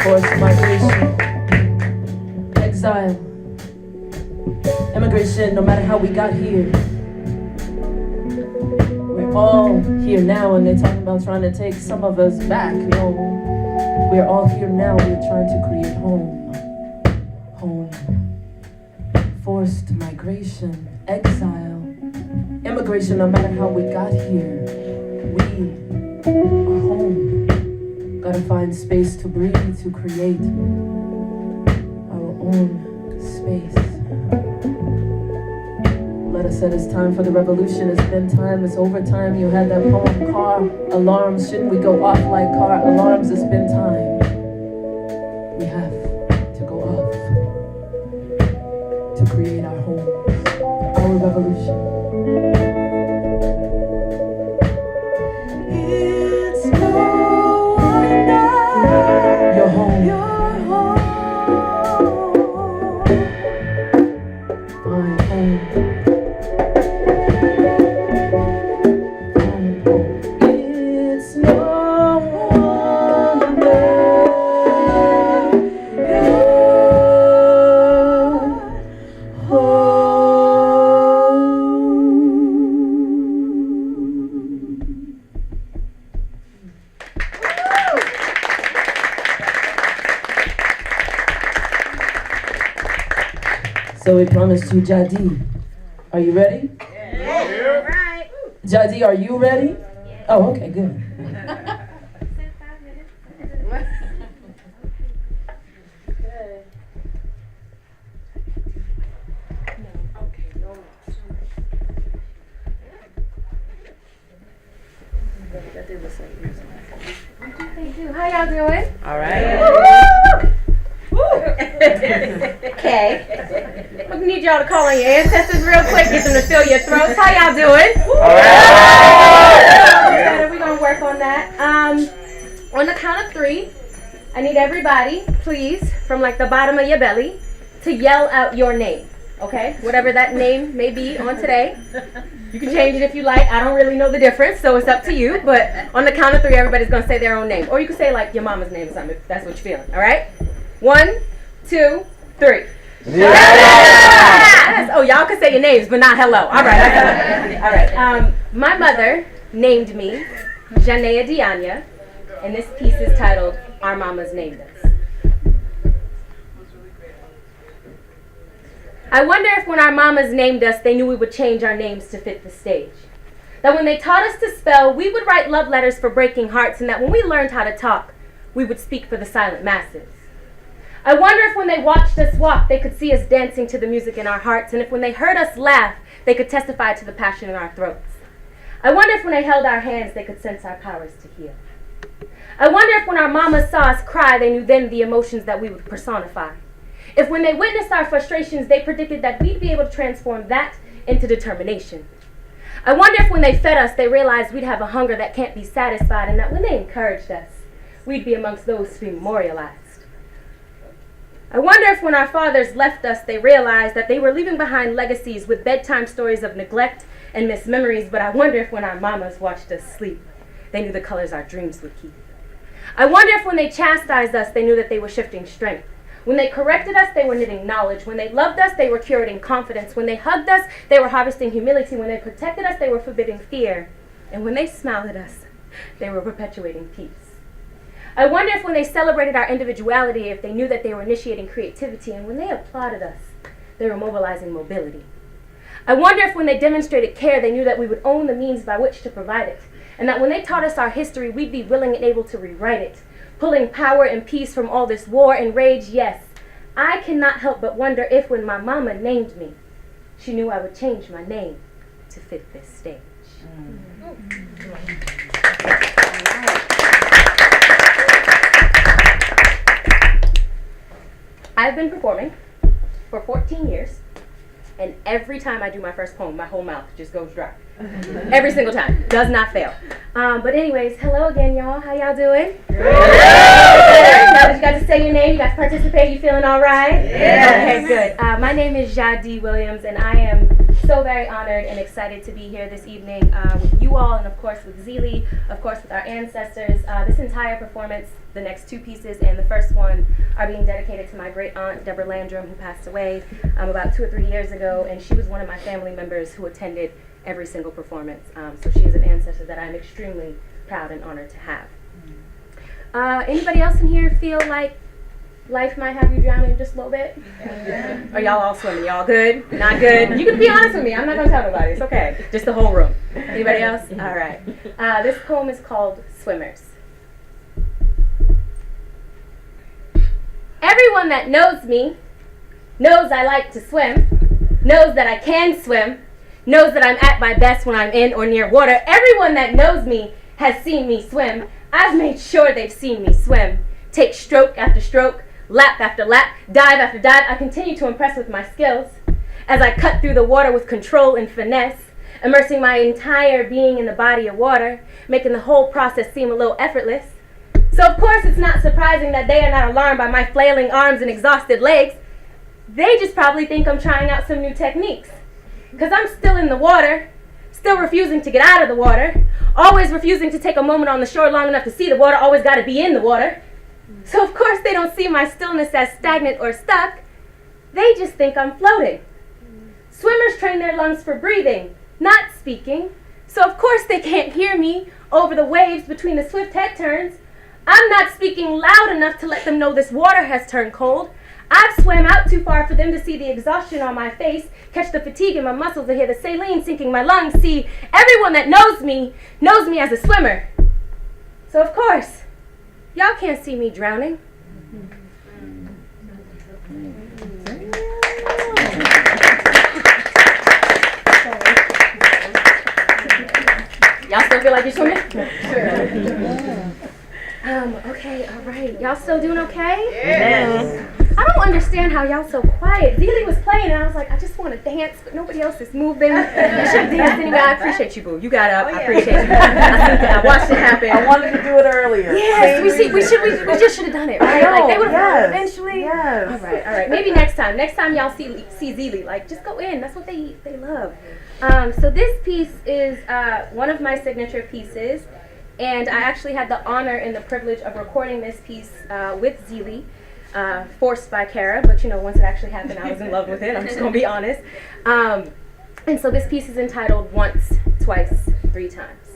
Forced migration, exile, immigration, no matter how we got here. We're all here now, and they're talking about trying to take some of us back. No, we're all here now, we're trying to create home. Home. Forced migration, exile, immigration, no matter how we got here. We are home. Gotta find space to breathe, to create our own space. Let us said it's time for the revolution. It's been time, it's overtime. You had that poem, car alarms. Shouldn't we go off like car alarms? It's been time. We have to go off to create our homes, our revolution. It's no wonder you're home. You're home. I'm home. It's no wonder you're home. So we promised you Jadi. Are you ready? Yeah. Right. Jadi, are you ready? Oh, okay, good. How y'all doing? All right. Okay. I need y'all to call on your ancestors real quick, get them to fill your throats. How y'all doing? All right. We're gonna work on that. On the count of 3, I need everybody, please, from like the bottom of your belly, to yell out your name. Okay? Whatever that name may be on today. You can change it if you like. I don't really know the difference, so it's up to you. But on the count of 3, everybody's gonna say their own name. Or you can say like your mama's name or something if that's what you're feeling. All right? 1, 2, 3. Yes! Oh, y'all can say your names, but not hello. All right. All right. My mother named me Janea Dianya, and this piece is titled "Our Mamas Named Us." I wonder if when our mamas named us, they knew we would change our names to fit the stage. That when they taught us to spell, we would write love letters for breaking hearts, and that when we learned how to talk, we would speak for the silent masses. I wonder if when they watched us walk, they could see us dancing to the music in our hearts, and if when they heard us laugh, they could testify to the passion in our throats. I wonder if when they held our hands, they could sense our powers to heal. I wonder if when our mamas saw us cry, they knew then the emotions that we would personify. If when they witnessed our frustrations, they predicted that we'd be able to transform that into determination. I wonder if when they fed us, they realized we'd have a hunger that can't be satisfied, and that when they encouraged us, we'd be amongst those to be memorialized. I wonder if when our fathers left us, they realized that they were leaving behind legacies with bedtime stories of neglect and mismemories, but I wonder if when our mamas watched us sleep, they knew the colors our dreams would keep. I wonder if when they chastised us, they knew that they were shifting strength. When they corrected us, they were knitting knowledge. When they loved us, they were curating confidence. When they hugged us, they were harvesting humility. When they protected us, they were forbidding fear. And when they smiled at us, they were perpetuating peace. I wonder if when they celebrated our individuality, if they knew that they were initiating creativity. And when they applauded us, they were mobilizing mobility. I wonder if when they demonstrated care, they knew that we would own the means by which to provide it. And that when they taught us our history, we'd be willing and able to rewrite it. Pulling power and peace from all this war and rage, yes. I cannot help but wonder if when my mama named me, she knew I would change my name to fit this stage. I've been performing for 14 years, and every time I do my first poem, my whole mouth just goes dry. Every single time. Does not fail. But anyways, hello again, y'all. How y'all doing? Good. Now that you got to say your name, you got to participate, you feeling all right? Yeah. Okay, good. My name is Jadi Williams, and I am So very honored and excited to be here this evening with you all, and of course with Zili, of course with our ancestors. This entire performance, the next two pieces and the first one, are being dedicated to my great aunt, Deborah Landrum, who passed away about 2 or 3 years ago, and she was one of my family members who attended every single performance. So she is an ancestor that I'm extremely proud and honored to have. Anybody else in here feel like life might have you drowning just a little bit? Are y'all all swimming? Y'all good? Not good? You can be honest with me. I'm not going to tell nobody. It's okay. Just the whole room. Anybody else? All right. This poem is called Swimmers. Everyone that knows me knows I like to swim, knows that I can swim, knows that I'm at my best when I'm in or near water. Everyone that knows me has seen me swim. I've made sure they've seen me swim. Take stroke after stroke, lap after lap, dive after dive. I continue to impress with my skills as I cut through the water with control and finesse, immersing my entire being in the body of water, making the whole process seem a little effortless. So of course it's not surprising that they are not alarmed by my flailing arms and exhausted legs. They just probably think I'm trying out some new techniques. Because I'm still in the water, still refusing to get out of the water, always refusing to take a moment on the shore long enough to see the water, always got to be in the water. So of course they don't see my stillness as stagnant or stuck. They just think I'm floating. Swimmers train their lungs for breathing, not speaking. So of course they can't hear me over the waves between the swift head turns. I'm not speaking loud enough to let them know this water has turned cold. I've swam out too far for them to see the exhaustion on my face, catch the fatigue in my muscles, and hear the saline sinking my lungs. See, everyone that knows me as a swimmer. So of course, y'all can't see me drowning. Y'all still feel like you're swimming? Sure. Okay, all right. Y'all still doing okay? Yes. I don't understand how y'all so quiet. Zili was playing and I was like, I just want to dance, but nobody else is moving. You should have danced anyway. I appreciate you, boo. You got up. I appreciate you. I watched it happen. I wanted to do it earlier. Yes, we just should have done it, right? Like they would have eventually. Yes. All right. Maybe next time. Next time y'all see Zili, like just go in. That's what they love. So this piece is one of my signature pieces, and I actually had the honor and the privilege of recording this piece with Zili. Forced by Kara, but once it actually happened, I was in love with it. I'm just gonna be honest. And so this piece is entitled Once, Twice, Three Times.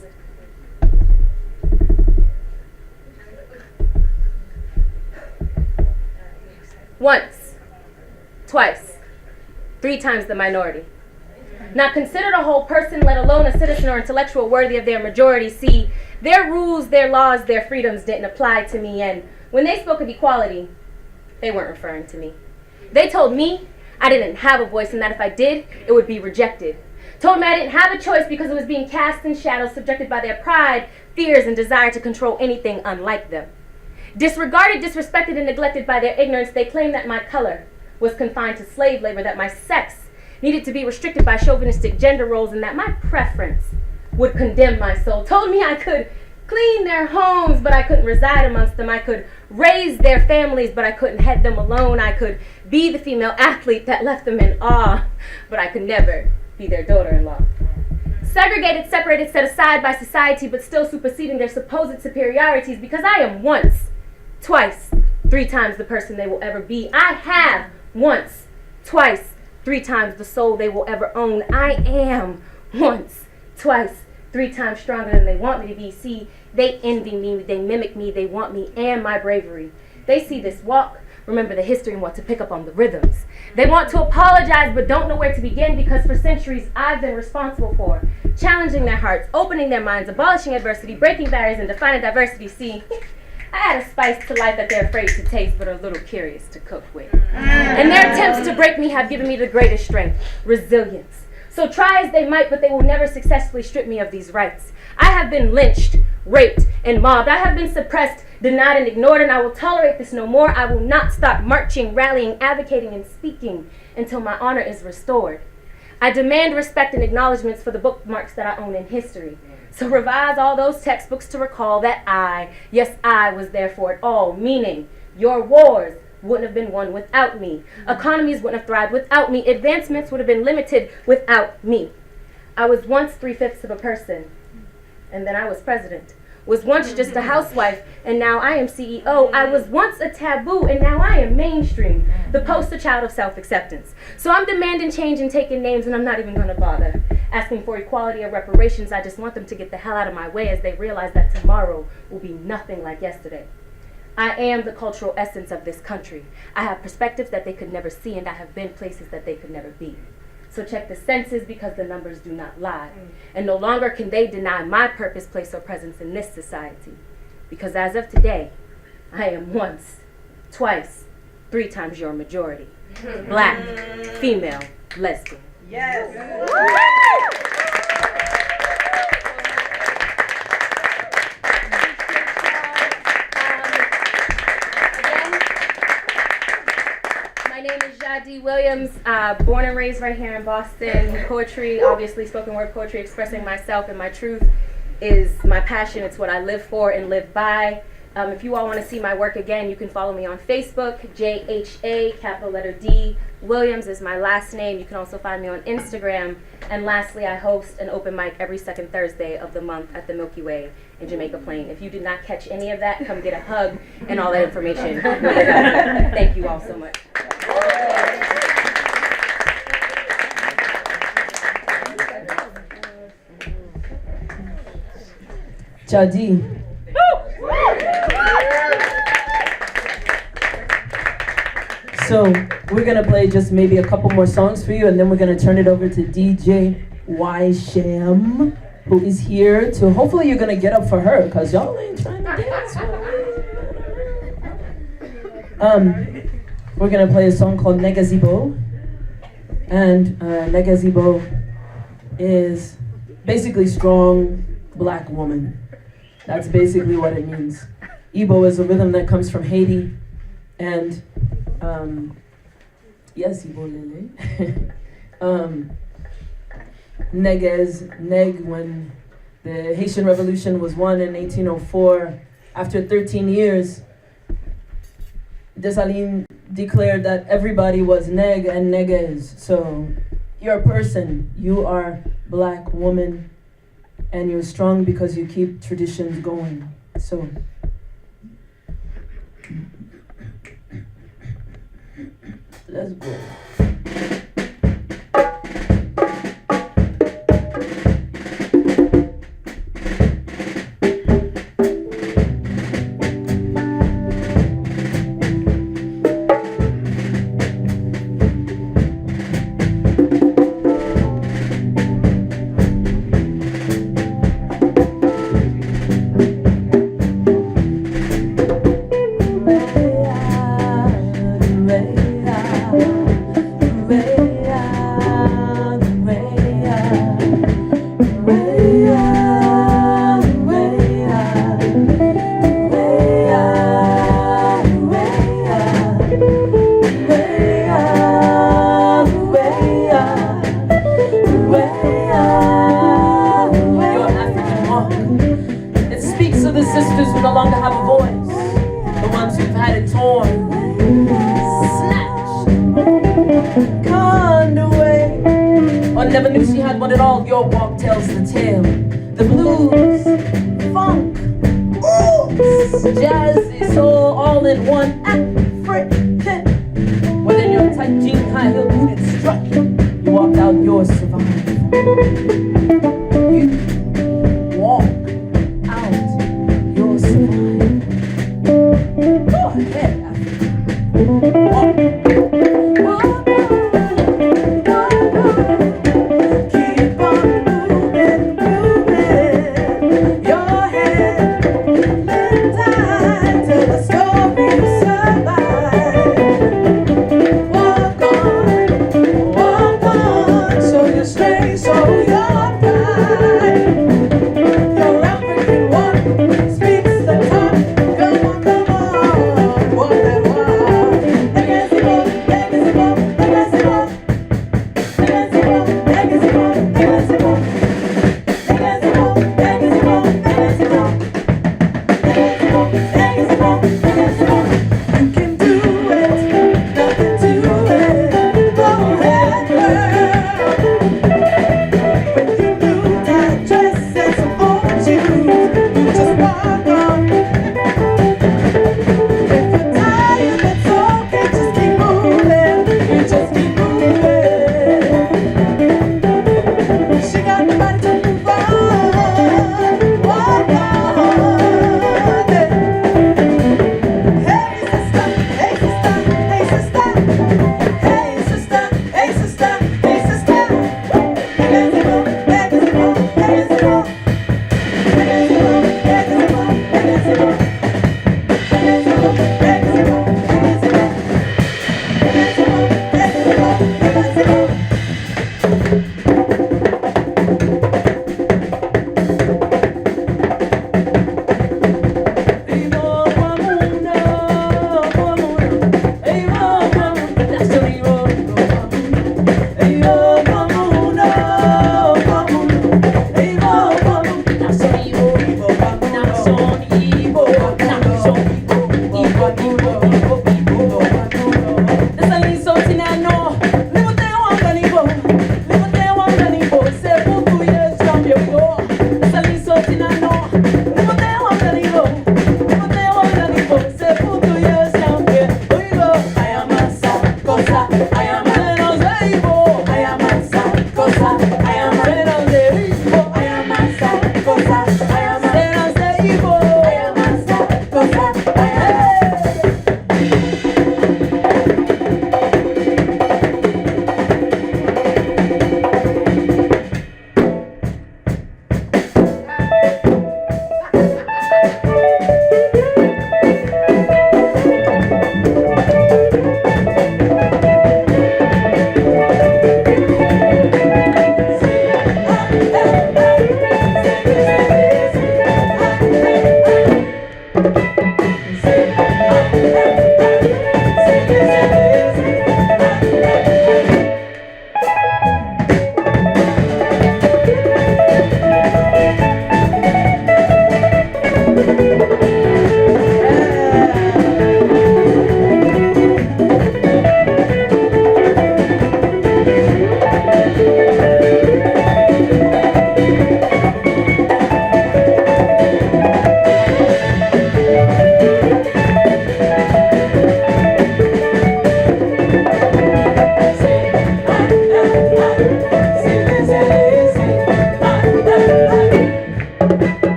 Once, twice, three times the minority. Not considered a whole person, let alone a citizen or intellectual worthy of their majority. See, their rules, their laws, their freedoms didn't apply to me, and when they spoke of equality, they weren't referring to me. They told me I didn't have a voice and that if I did, it would be rejected. Told me I didn't have a choice because it was being cast in shadows, subjected by their pride, fears, and desire to control anything unlike them. Disregarded, disrespected, and neglected by their ignorance, they claimed that my color was confined to slave labor, that my sex needed to be restricted by chauvinistic gender roles, and that my preference would condemn my soul. Told me I could clean their homes, but I couldn't reside amongst them. I could raise their families, but I couldn't head them alone. I could be the female athlete that left them in awe, but I could never be their daughter-in-law. Segregated, separated, set aside by society, but still superseding their supposed superiorities, because I am once, twice, three times the person they will ever be. I have once, twice, three times the soul they will ever own. I am once, twice, three times stronger than they want me to be. See, they envy me, they mimic me, they want me and my bravery. They see this walk, remember the history, and want to pick up on the rhythms. They want to apologize but don't know where to begin, because for centuries I've been responsible for challenging their hearts, opening their minds, abolishing adversity, breaking barriers, and defining diversity. See, I add a spice to life that they're afraid to taste but are a little curious to cook with. And their attempts to break me have given me the greatest strength, resilience. So try as they might, but they will never successfully strip me of these rights. I have been lynched, raped, and mobbed. I have been suppressed, denied, and ignored, and I will tolerate this no more. I will not stop marching, rallying, advocating, and speaking until my honor is restored. I demand respect and acknowledgments for the bookmarks that I own in history. So revise all those textbooks to recall that I, yes, I was there for it all, meaning your wars, wouldn't have been won without me. Economies wouldn't have thrived without me. Advancements would have been limited without me. I was once 3/5 of a person, and then I was president. Was once just a housewife, and now I am CEO. I was once a taboo, and now I am mainstream. The poster child of self-acceptance. So I'm demanding change and taking names, and I'm not even gonna bother asking for equality or reparations. I just want them to get the hell out of my way as they realize that tomorrow will be nothing like yesterday. I am the cultural essence of this country. I have perspectives that they could never see, and I have been places that they could never be. So check the senses, because the numbers do not lie. And no longer can they deny my purpose, place, or presence in this society. Because as of today, I am once, twice, 3 times your majority. Black, female, lesbian. Yes. My name is Jadi Williams, born and raised right here in Boston. Poetry, obviously spoken word poetry, expressing myself and my truth is my passion. It's what I live for and live by. If you all want to see my work again, you can follow me on Facebook, JHA, capital letter D. Williams is my last name. You can also find me on Instagram. And lastly, I host an open mic every second Thursday of the month at the Milky Way in Jamaica Plain. If you did not catch any of that, come get a hug and all that information. Thank you all so much. Jadi. So we're gonna play just maybe a couple more songs for you, and then we're gonna turn it over to DJ Y Sham, who is here to. Hopefully, you're gonna get up for her, cause y'all ain't trying to dance. We're gonna play a song called Negazibo, and Negazibo is basically strong Black woman. That's basically what it means. Igbo is a rhythm that comes from Haiti, and yes, Igbo Lele. Neg, when the Haitian Revolution was won in 1804, after 13 years, Dessalines declared that everybody was Neg and Neges. So you're a person, you are Black woman, and you're strong because you keep traditions going. So let's go. Never knew she had one at all. Your walk tells the tale. The blues, funk, oops, jazzy soul, all in one. African. Within your tight jean, high heel booted strut, you walked out your survival. You walk out your survival. Go ahead, African. Walk.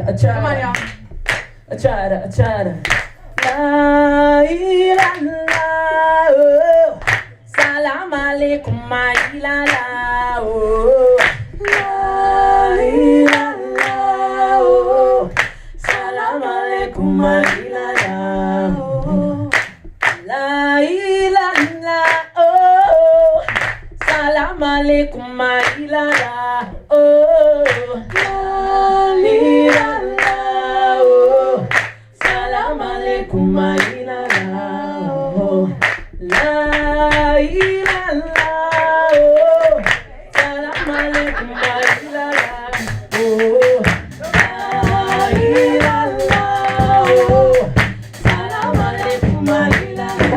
I tried. Come on, y'all. I tried. La ilaha, oh. Salam alaikum, ma ilaha, oh. La ilaha, oh. Salam alaikum, ma alaikum ilala. Oh, la ilala. Oh, salam alaikum ilala. Oh, la ilala. Oh, salam alaikum ilala. Oh, la ilala. Oh, salam alaikum ilala.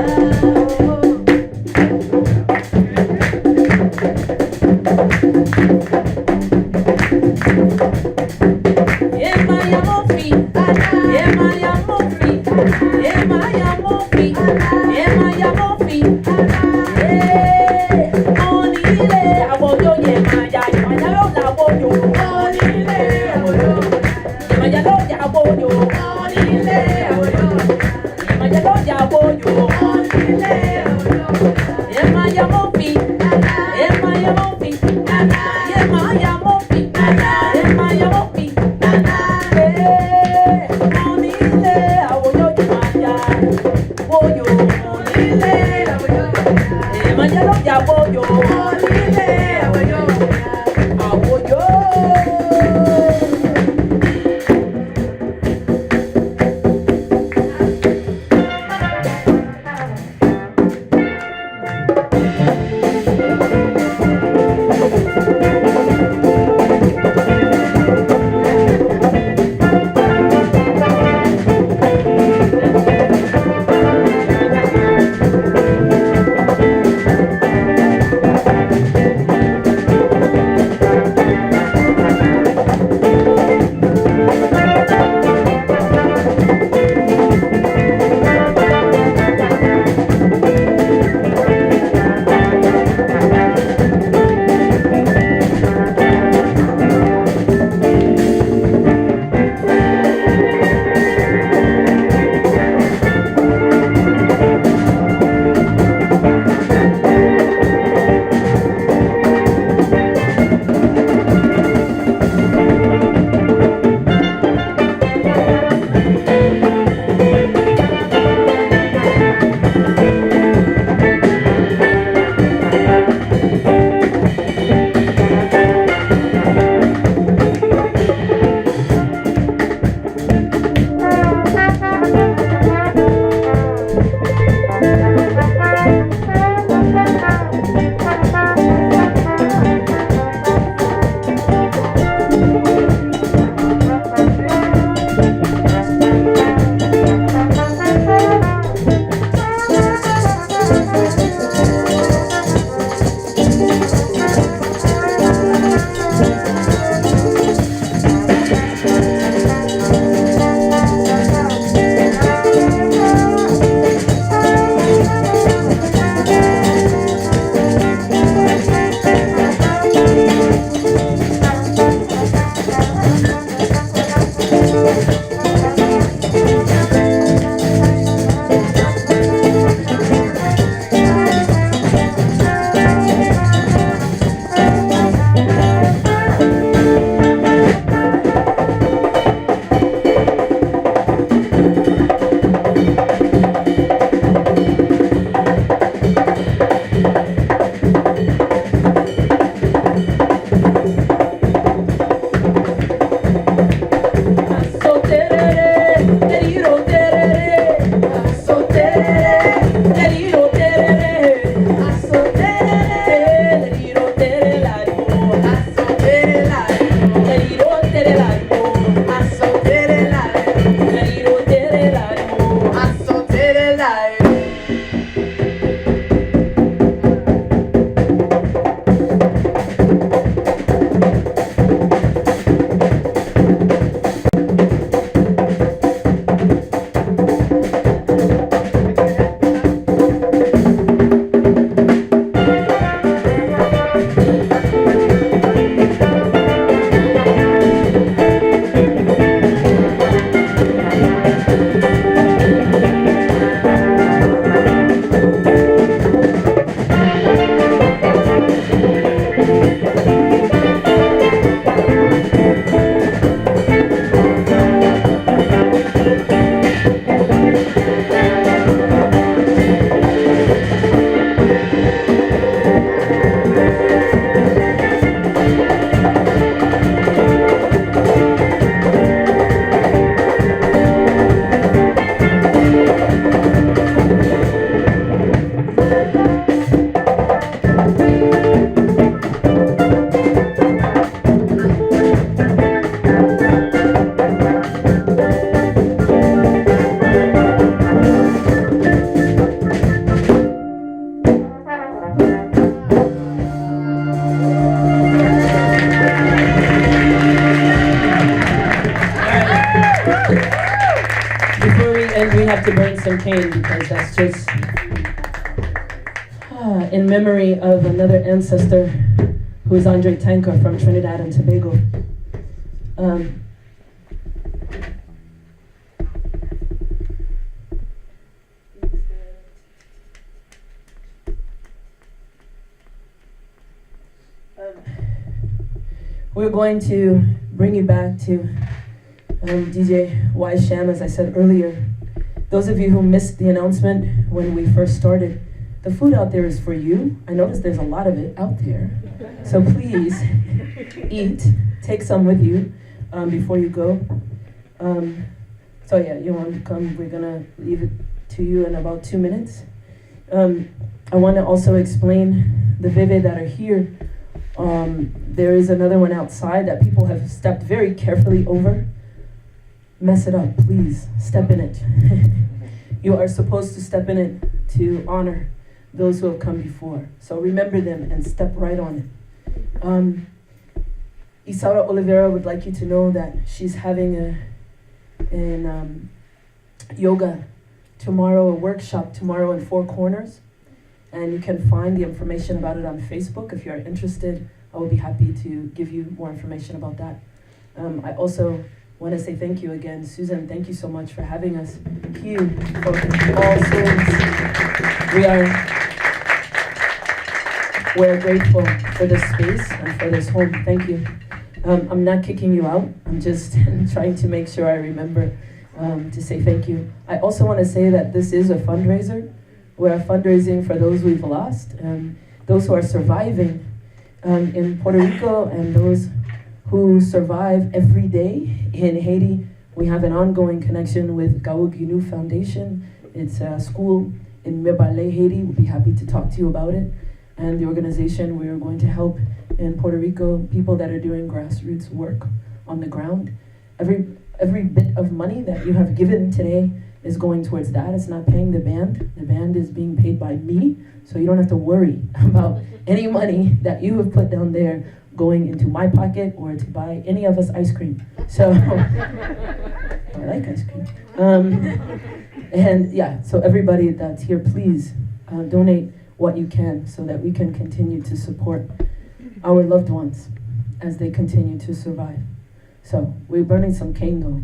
some cane because that's just in memory of another ancestor who is Andre Tanker from Trinidad and Tobago. We're going to bring you back to DJ Y Sham, as I said earlier. Those of you who missed the announcement when we first started, the food out there is for you. I noticed there's a lot of it out there. So please eat, take some with you before you go. So yeah, you want to come, we're gonna leave it to you in about 2 minutes. I want to also explain the Veve that are here. There is another one outside that people have stepped very carefully over. Mess it up, please, step in it. You are supposed to step in it to honor those who have come before. So remember them and step right on it. Isaura Oliveira would like you to know that she's having an yoga tomorrow, a workshop tomorrow in Four Corners. And you can find the information about it on Facebook. If you're interested, I will be happy to give you more information about that. I also want to say thank you again. Susan, thank you so much for having us here for All Souls. We're grateful for this space and for this home. Thank you. I'm not kicking you out. I'm just trying to make sure I remember to say thank you. I also want to say that this is a fundraiser. We're fundraising for those we've lost, those who are surviving in Puerto Rico, and those who survive every day in Haiti. We have an ongoing connection with Gaoug Yunu Foundation. It's a school in Mebale, Haiti. We'll be happy to talk to you about it. And the organization, we're going to help in Puerto Rico, people that are doing grassroots work on the ground. Every bit of money that you have given today is going towards that. It's not paying the band. The band is being paid by me, so you don't have to worry about any money that you have put down there going into my pocket or to buy any of us ice cream. So, I like ice cream. And yeah, so everybody that's here, please donate what you can so that we can continue to support our loved ones as they continue to survive. So, we're burning some cane though.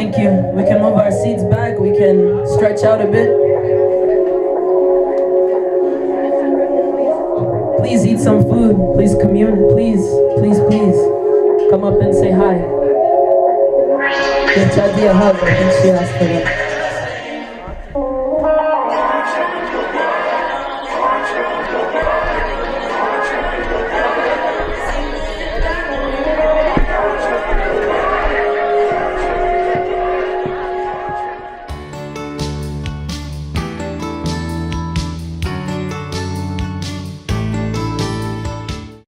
Thank you. We can move our seats back. We can stretch out a bit. Please eat some food. Please commune. Please, please, please. Come up and say hi. Give Chadi a hug. I think she asked for that.